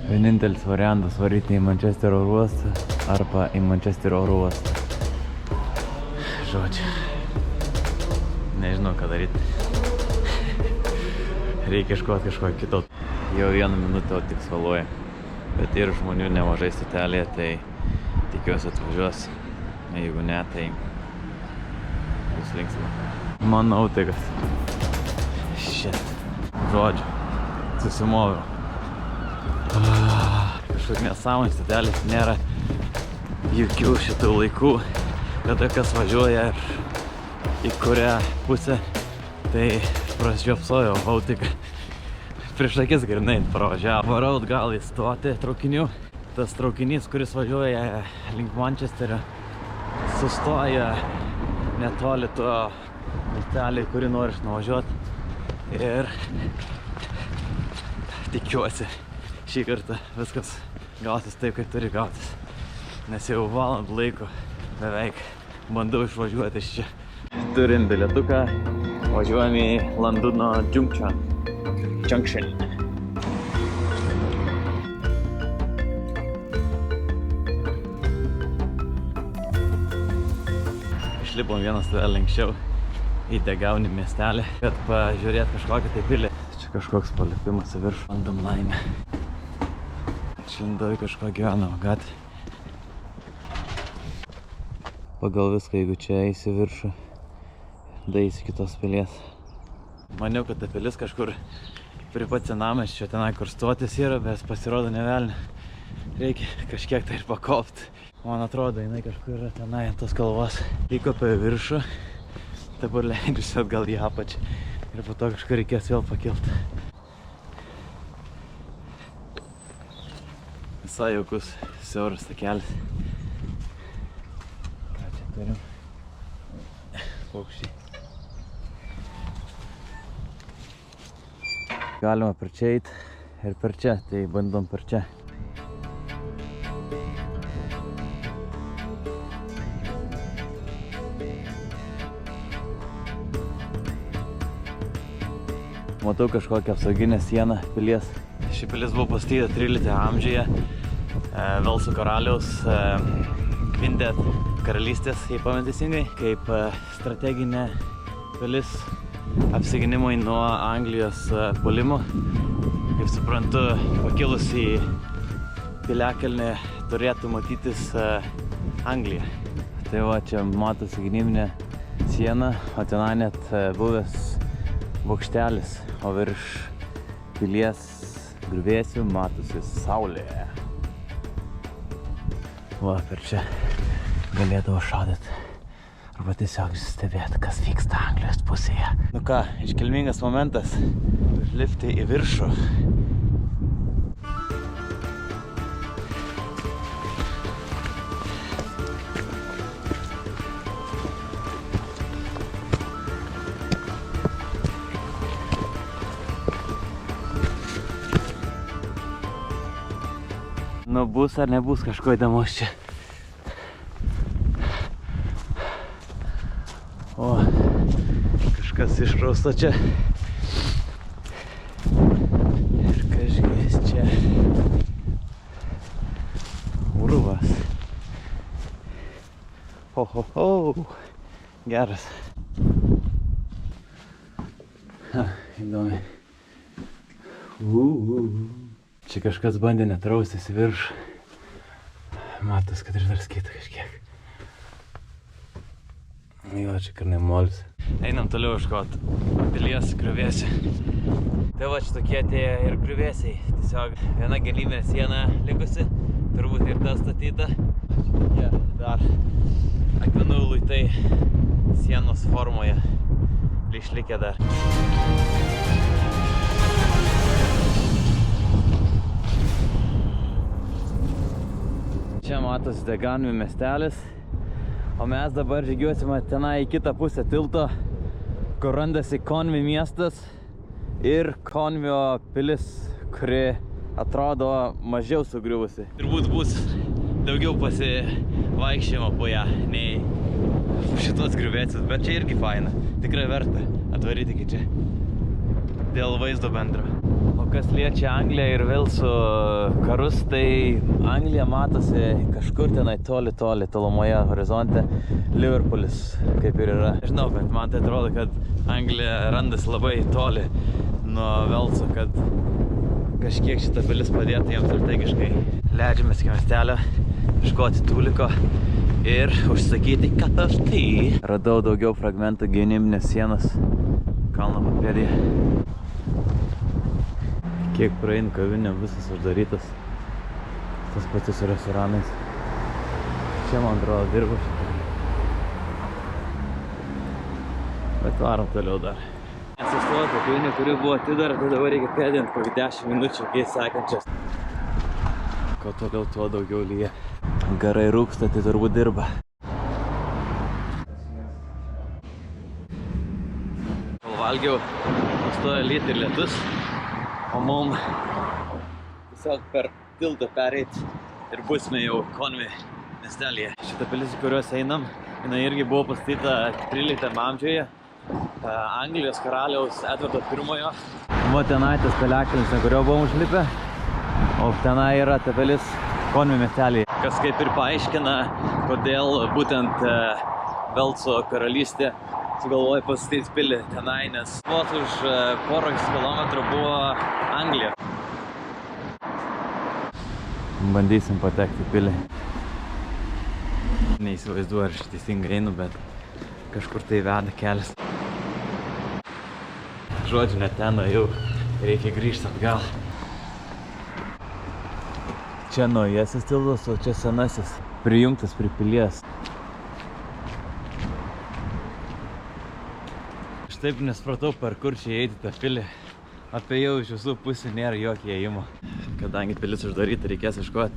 Vienintelis variantas varyti į Mančesterio oro uostą arba į Mančesterio oro uostą. Žodžiu, nežinau ką daryti. Reikia iškoti kažko kito. Jau 1 minutę, o tik svaluoja. Bet ir žmonių nemažai stotelėje, tai tikiuosi atvažiuos. Jeigu ne, tai bus linksma. Manau, tai kad žodžiu, susimoviau. Kažkokia nesąmonė stotelės, nėra jokių šitų laikų, kada kas važiuoja ir į kurią pusę. Tai prasižiopsojau, tik prieš akis grinai pravažiavo. Varau atgal į stotį traukinių. Tas traukinys, kuris važiuoja link Mančesterio, sustoja netoli to miestelį, kurį noriš nuvažiuoti. Ir tikiuosi, šį kartą viskas gausis taip, kaip turi gautis. Nes jau valandų laiko beveik bandau išvažiuoti iš čia. Turim bilietuką, važiuojam į Londono Junction. Išlipom vieną stotelę anksčiau į Degaunį miestelį, kad pažiūrėt kažkokią tai pilį. Čia kažkoks palipimas į viršų. Bandom laimę. Išlindau į kažko gyvenamą gatvę. Pagal viską, jeigu čia eisi viršų, daeisi kitos pilies. Maniau, kad ta pilis kažkur prie pat senamiesčio, tenai kur stotis yra, bet pasirodo ne velnė. Reikia kažkiek tai ir pakopti. Man atrodo, jinai kažkur yra tenai ant tos kalvos. Įkopė į viršų, dabar leidžiuosi atgal į apačią ir po to kažkur reikės vėl pakilti. Visai jaukus, siauras takelis. Ką čia turim? Paukščiai. Galima per čia eit ir per čia, tai bandom per čia. Matau kažkokią apsauginę sieną pilies. Ši pilis buvo pastatyta 13 amžiuje. Velso karaliaus Gvindet karalystės, jei pamenu teisingai, kaip strateginė pilis apsiginimui nuo Anglijos puolimo. Kaip suprantu, pakilus į piliakalnį turėtų matytis Anglija. Tai va, čia matosi gynybinė siena, o tenai net buvęs bokštelis, o virš pilies griuvėsių matosi saulė. Va, per čia galėdavo šaudyti arba tiesiog stebėti, kas vyksta Anglijos pusėje. Nu ką, iškilmingas momentas užlipti į viršų. Nu bus ar nebus kažko įdomus čia. O, kažkas išrausta čia. Ir kažkas čia. Urvas. Ho, ho, ho. Geras. Įdomi. Čia kažkas bandė netraustis į viršų. Matos, kad ir dar skaita kažkiek. Jo, čia karnai molis. Einam toliau iškoti pilies griuvėsių. Tai va, čia tokie tie ir griuvėsiai. Tiesiog viena gynybinė siena likusi, turbūt ir ta statyta. Čia dar akmenų luitai sienos formoje išlikę dar. Čia matosi Degaunų miestelis, o mes dabar žygiuosime tenai į kitą pusę tilto, kur randasi Conwy miestas ir Conwyo pilis, kuri atrodo mažiau sugriuvusi. Turbūt bus daugiau pasivaikščiojimo po ją nei šitos griuvėsius, bet čia irgi faina. Tikrai verta atvaryti iki čia dėl vaizdo bendro. O kas liečia Angliją ir Velso karus, tai Anglija matosi kažkur tenai tolumoje horizonte. Liverpoolis kaip ir yra. Žinau, bet man tai atrodo, kad Anglija randasi labai toli nuo Velso, kad kažkiek šita pilis padėtų jiems strategiškai. Leidžiamės iki miestelio, ieškoti tūliko ir užsakyti cup of tea. Radau daugiau fragmentų gynyminės sienos kalno papėdėje. Kiek praeinu kavinėm, visas uždarytas. Tas patys su restoranais. Čia, man atrodo, dirbu. Bet varom toliau dar. Nesustoju po kavinė, kuri buvo atidarta, tai dabar reikia pėdinti po 10 minučių, kai sekančias. Ko toliau, tuo daugiau lyja. Garai rūksta, tai turbūt dirba. Kol valgiau, nustojo lyti ir lietus. O mum tiesiog per tiltą pereit ir būsime jau Conwy miestelyje. Šitą pilis, į kuriuos einam, jinai irgi buvo pastatyta 13 amžiuje Anglijos karaliaus Edvardo I. Va tenai tas piliakalnis, ant kurio buvom užlipę, o tenai yra ta pilis Conwy miestelyje. Kas kaip ir paaiškina, kodėl būtent Velso karalystė sugalvoja pastatyti pilį tenai, nes vos už poros kilometrų buvo Anglija. Bandysim patekti į pilį. Neįsivaizduoju, ar aš teisingai einu, bet kažkur tai veda kelias. Žodžiu, net ten jau reikia grįžti atgal. Čia naujasis tiltas, o čia senasis, prijungtas prie pilies. Aš taip nespratau, per kur čia įeiti tą pilį. Apėjau iš visų pusių, nėra jokio įėjimo. Kadangi pilis uždaryta, reikės ieškoti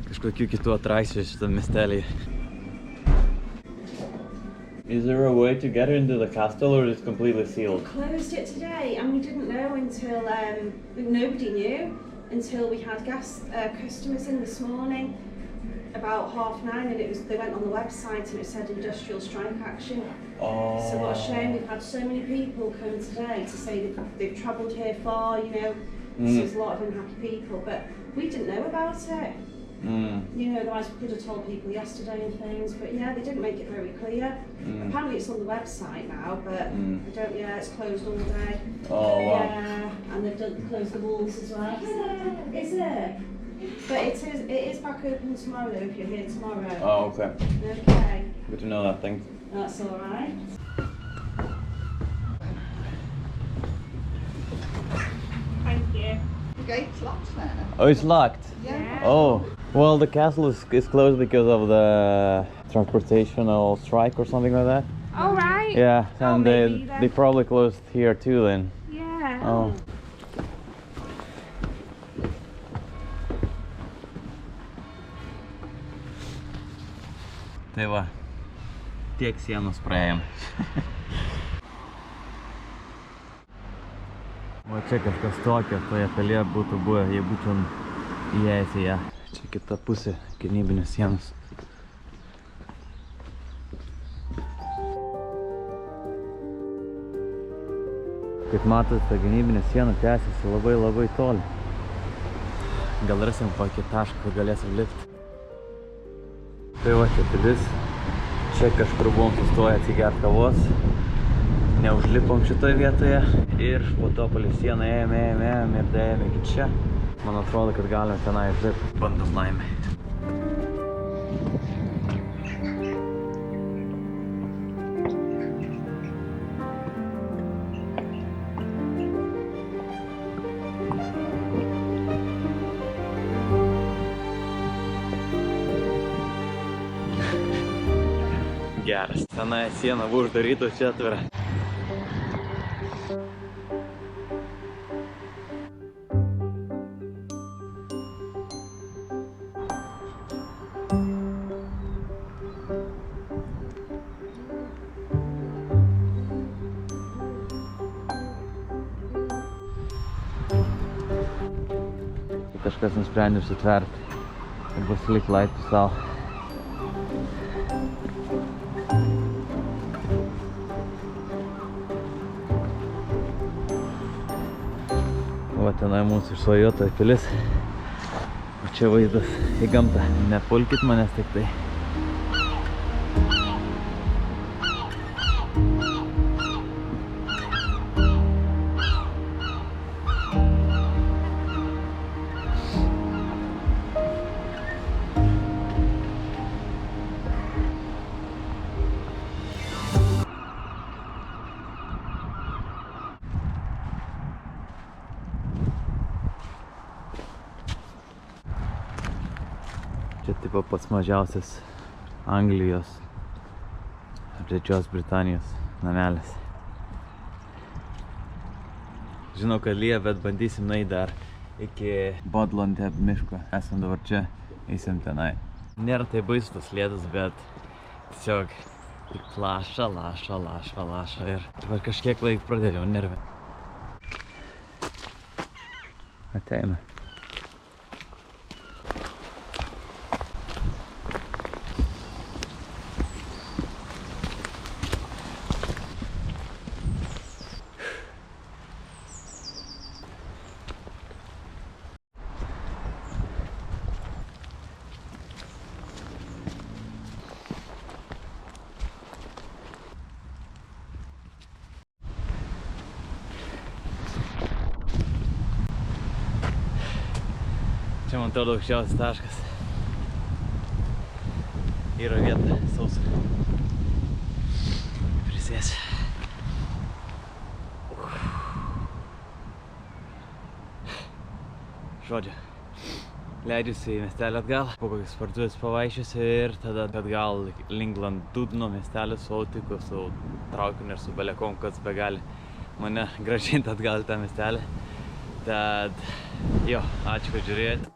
kažkokių kitų atrakcijų šitam miestelyje. Is there a way to get into the castle or is it completely sealed? Closed it today, and we didn't know until nobody knew until we had customers in this morning about 9:30, and they went on the website and it said industrial strike action. Oh. So what a shame, we've had so many people come today to say they've travelled here far, you know, so there's a lot of unhappy people, but we didn't know about it. You know, otherwise we could have told people yesterday and things, but yeah, they didn't make it very clear. Apparently it's on the website now, but it's closed all day. Oh, wow. Yeah, and they've closed the walls as well. Is it? But it is back open tomorrow though, if you're here tomorrow. Oh, okay. Okay. Good to know that, thanks. That's alright. Thank you. The gate's locked now. Oh, it's locked? Yeah. Oh, well, the castle is closed because of the transportational strike or something like that. Oh, right. Yeah, Oh, and maybe they then. probably closed here too then. Yeah. Oh. Tai va, tiek sienos praėjom. Va čia kažkas tokio toje pelėje būtų buvę, jei būtum įėjęs į ją. Čia kita pusė gynybinės sienos. Kaip matot, ta gynybinė siena tęsiasi labai toli. Gal rasim kokį tašką, kur galėsim lipti. Tai va, čia pilis. Čia kažkur buvom sustoję atsigert kavos. Neužlipom šitoje vietoje. Ir po to palei sieną ėjome ir daėjome iki čia. Man atrodo, kad galime tenai užlipti. Bandom laimę. Geras. Tenai siena buvo uždaryta, čia atvira. Kažkas nusprendė užsitverti ir pasilik laiptų savo. Va tenai mūsų išsvajota pilis. O čia vaizdas į gamtą. Nepulkit manęs tik tai. Čia tipo pats mažiausias Anglijos ar Didžios Britanijos namelis. Žinau, kad lyja, bet bandysim nueiti dar iki Bodlonte miško. Esam dabar čia, eisim tenai. Nėra tai baisus tas lietus, bet tiesiog tik laša ir dabar kažkiek laik pradėjau nervę. Ateina. Čia man atrodo aukščiausias taškas. Yra vieta sausa. Prisėsiu. Žodžiu, leidžiuosi į miestelį atgal, po kokius parduotuvės pavaiščiusiu ir tada atgal link Dudno miestelį su autiku, su traukiniu ir su belekom, kas begali mane grąžinti atgal į tą miestelį. Tad jo, ačiū, kad žiūrėjote.